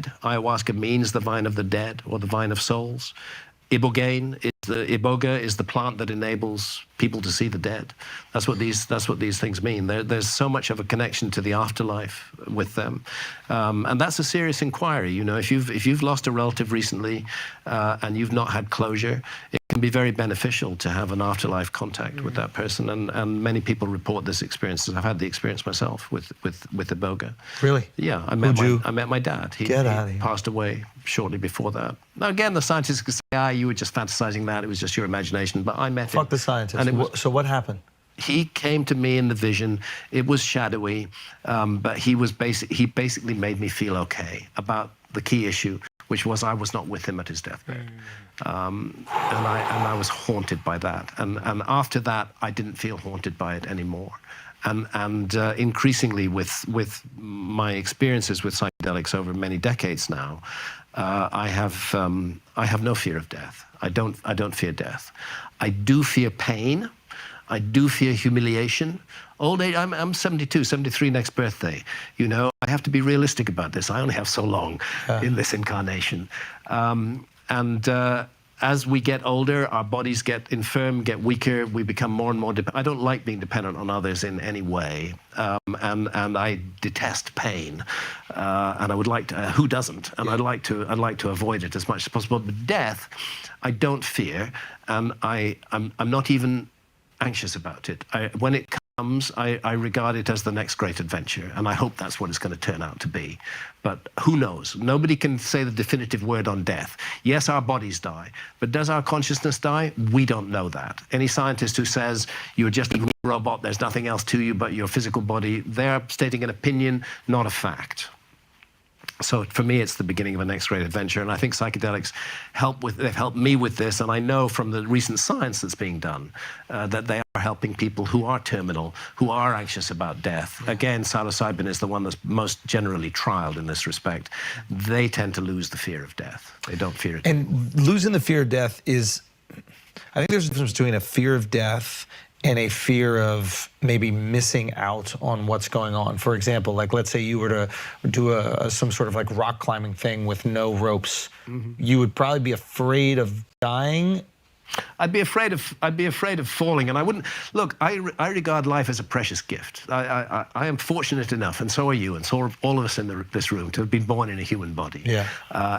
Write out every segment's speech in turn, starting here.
dead. Ayahuasca means the vine of the dead or the vine of souls. Iboga is the plant that enables people to see the dead. That's what these things mean. There's so much of a connection to the afterlife with them, and that's a serious inquiry. You know, if you've lost a relative recently and you've not had closure, it can be very beneficial to have an afterlife contact with that person. And many people report this experience. I've had the experience myself with Iboga. Really? Yeah, I met my dad. He passed away shortly before that. Now again, the scientists could say, you were just fantasizing that. It was just your imagination. But I met him. Fuck the scientists. So what happened? He came to me in the vision. It was shadowy, but he basically made me feel okay about the key issue, which was I was not with him at his deathbed. And I was haunted by that. And after that, I didn't feel haunted by it anymore. And increasingly with my experiences with psychedelics over many decades now, I have no fear of death. I don't fear death. I do fear pain. I do fear humiliation. Old age, I'm 72, 73 next birthday. You know, I have to be realistic about this. I only have so long in this incarnation. As we get older, our bodies get infirm, get weaker, we become more and more dependent. I don't like being dependent on others in any way, and I detest pain, and I would like to. Who doesn't? And I'd like to avoid it as much as possible. But death, I don't fear, and I'm not even anxious about it. When it comes, I regard it as the next great adventure, and I hope that's what it's going to turn out to be. But who knows? Nobody can say the definitive word on death. Yes, our bodies die, but does our consciousness die? We don't know that. Any scientist who says you're just a robot, there's nothing else to you but your physical body, they're stating an opinion, not a fact. So for me, it's the beginning of a next great adventure, and I think psychedelics they've helped me with this, and I know from the recent science that's being done that they are helping people who are terminal, who are anxious about death. Again, psilocybin is the one that's most generally trialed in this respect. They tend to lose the fear of death. They don't fear it. And losing the fear of death is, I think there's a difference between a fear of death and a fear of maybe missing out on what's going on. For example, like let's say you were to do some sort of like rock climbing thing with no ropes. You would probably be afraid of dying. I'd be afraid of falling, and I wouldn't. Look, I regard life as a precious gift. I am fortunate enough, and so are you, and so are all of us in this room, to have been born in a human body. Yeah.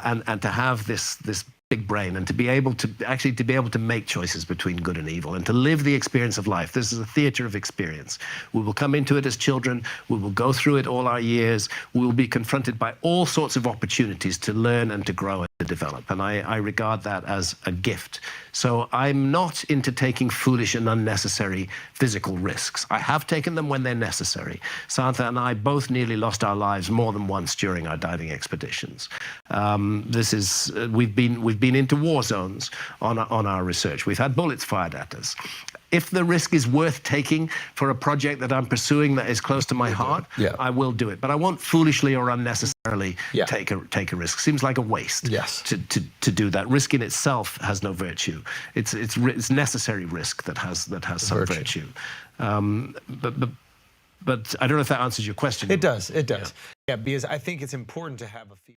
And to have this big brain, and to be able to make choices between good and evil, and to live the experience of life. This is a theater of experience. We will come into it as children. We will go through it all our years. We will be confronted by all sorts of opportunities to learn and to grow and to develop. And I regard that as a gift. So I'm not into taking foolish and unnecessary physical risks. I have taken them when they're necessary. Santha and I both nearly lost our lives more than once during our diving expeditions. We've been into war zones on our research. We've had bullets fired at us. If the risk is worth taking for a project that I'm pursuing that is close to my heart, I will do it. But I won't foolishly or unnecessarily take a risk. Seems like a waste to do that. Risk in itself has no virtue. It's necessary risk that has some virtue. But I don't know if that answers your question. It does. It does. Yeah, because I think it's important to have a fear.